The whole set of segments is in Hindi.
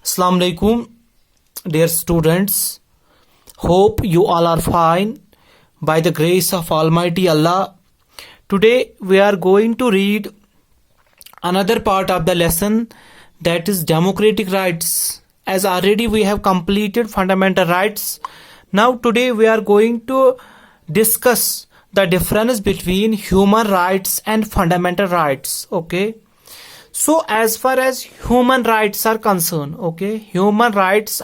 Assalamu alaikum, dear students. Hope you all are fine by the grace of Almighty Allah. Today we are going to read another part of the lesson, that is democratic rights. As already we have completed fundamental rights. Now today we are going to discuss the difference between human rights and fundamental rights. Okay. So as far as human rights are concerned, human rights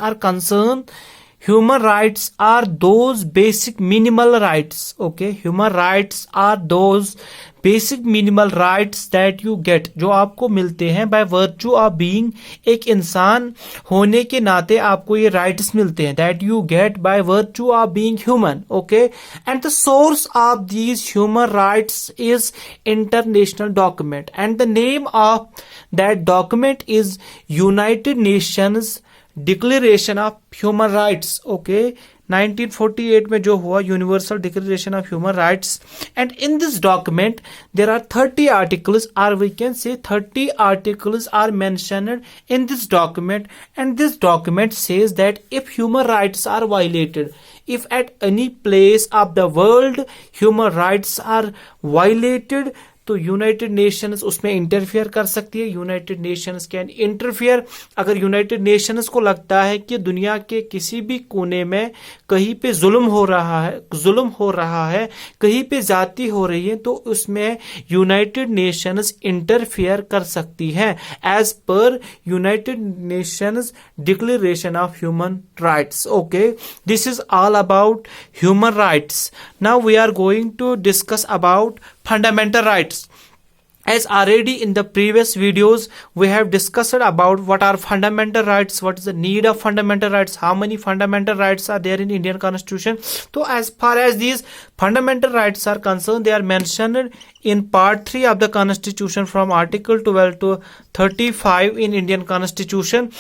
are those basic minimal rights. Human rights are those basic minimal rights that you get, जो आपको मिलते हैं by virtue of being, एक इंसान होने के नाते आपको ये rights मिलते हैं, that you get by virtue of being human. And the source of these human rights is international document, and the name of that document is United Nations Declaration of Human Rights. 1948 में जो हुआ Universal Declaration of Human Rights, and in this document there are 30 articles, or we can say 30 articles are mentioned in this document. And this document says that if human rights are violated, if at any place of the world human rights are violated, तो यूनाइटेड नेशंस उसमें इंटरफियर कर सकती है. United Nations can interfere. अगर यूनाइटेड नेशंस को लगता है कि दुनिया के किसी भी कोने में कहीं पे जुल्म हो रहा है, कहीं पे जाति हो रही है, तो उसमें यूनाइटेड नेशंस इंटरफियर कर सकती है as per United Nations Declaration of Human Rights. This is all about human rights. Now we are going to discuss about fundamental rights. As already in the previous videos we have discussed about what are fundamental rights, what is the need of fundamental rights, how many fundamental rights are there in Indian Constitution. So as far as these fundamental rights are concerned, they are mentioned in part 3 of the Constitution from article 12 to 35 in Indian Constitution.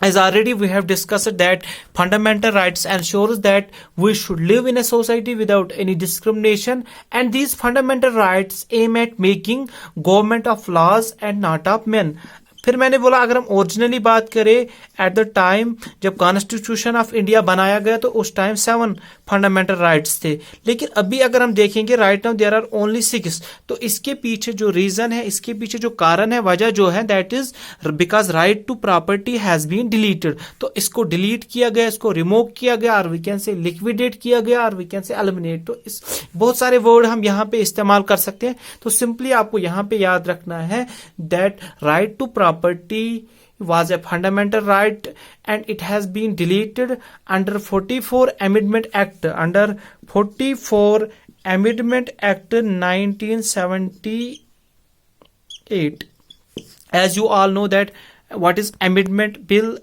As already we have discussed that fundamental rights ensures that we should live in a society without any discrimination, and these fundamental rights aim at making government of laws and not of men. फिर मैंने बोला अगर हम ओरिजिनली बात करें एट द टाइम जब कॉन्स्टिट्यूशन ऑफ इंडिया बनाया गया तो उस टाइम 7 फंडामेंटल राइट्स थे, लेकिन अभी अगर हम देखेंगे right now there are only 6. तो इसके पीछे जो रीजन है, इसके पीछे जो कारण है, वजह जो है, that is because right to property has been deleted. तो इसको डिलीट किया गया, इसको रिमूव किया गया, और वी कैन से लिक्विडेट किया गया, और वी कैन से एलिमिनेट. तो इस बहुत सारे वर्ड हम यहाँ पे इस्तेमाल कर सकते हैं. तो सिंपली आपको यहाँ पे याद रखना है that right to property was a fundamental right and it has been deleted under 44 Amendment Act, 1978. As you all know that what is amendment bill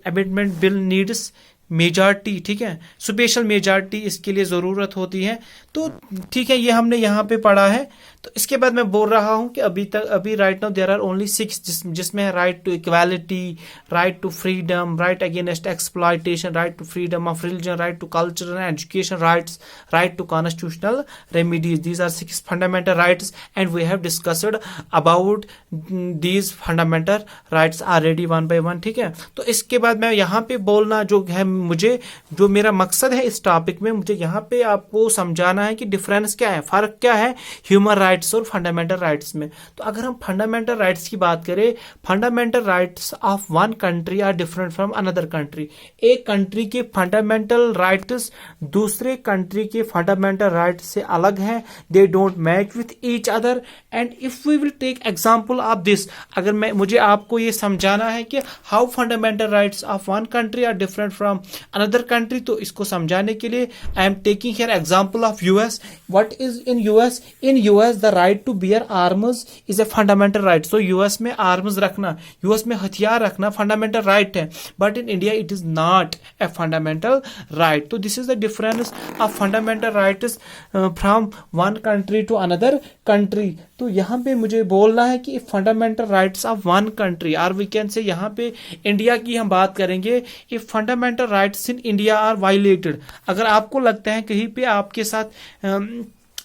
needs majority. ठीक है, स्पेशल मेजॉरिटी इसके लिए जरूरत होती है. तो ठीक है, ये हमने यहाँ पे पढ़ा है. तो इसके बाद मैं बोल रहा हूं कि अभी right now there are only 6, जिसमें है right to equality, right to freedom, right against exploitation, right to freedom of religion, right to culture and education rights, right to constitutional remedies. These are 6 fundamental rights and we have discussed about these fundamental rights already one by one. ठीक है, तो इसके बाद मैं यहाँ पे बोलना जो है, मुझे जो मेरा मकसद है इस टॉपिक में, मुझे यहाँ पे आपको समझाना है कि डिफरेंस क्या है, फर्क क्या है ह्यूमन राइट्स और फंडामेंटल राइट्स में. तो अगर हम फंडामेंटल राइट्स की बात करें, fundamental rights of one country are different from another country. एक कंट्री के फंडामेंटल राइट्स दूसरे कंट्री के फंडामेंटल राइट्स से अलग हैं. They don't match with each other. And if we will take example of this, अगर मुझे आपको ये समझाना है कि how fundamental rights of one country are different from another country, तो इसको समझाने के लिए I am taking here example of US. What is in US? In US the right to bear arms is a fundamental right. So US में आर्म्स रखना, यूएस में हथियार रखना फंडामेंटल राइट है, but in India it is not a fundamental right. तो this is the difference of fundamental rights from one country to another country. तो यहाँ पे मुझे बोलना है कि fundamental rights of one country, और वी कैन से यहाँ पे इंडिया की हम बात करेंगे, if fundamental rights in India are violated. अगर आपको लगता है कहीं पे आपके साथ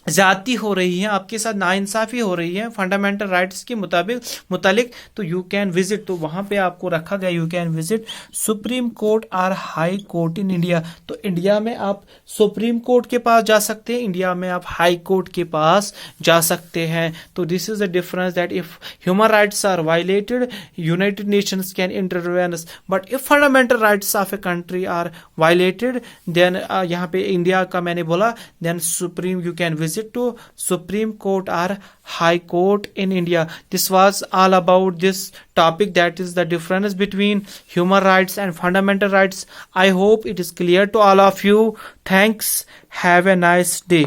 ज्यादती हो रही है, आपके साथ नाइंसाफी हो रही है फंडामेंटल राइट्स के मुतालिक, तो यू कैन विजिट, तो वहां पे आपको रखा गया, you can visit supreme court और हाई कोर्ट इन इंडिया। तो इंडिया में आप सुप्रीम कोर्ट के पास जा सकते हैं, इंडिया में आप हाई कोर्ट के पास जा सकते हैं। तो this is the difference that if human rights are violated, United Nations can intervene, but if fundamental rights of a country are violated, then यहाँ पे इंडिया का मैंने बोला, then supreme you can visit to Supreme Court or High Court in India. This was all about this topic, that is the difference between human rights and fundamental rights. I hope it is clear to all of you. Thanks. Have a nice day.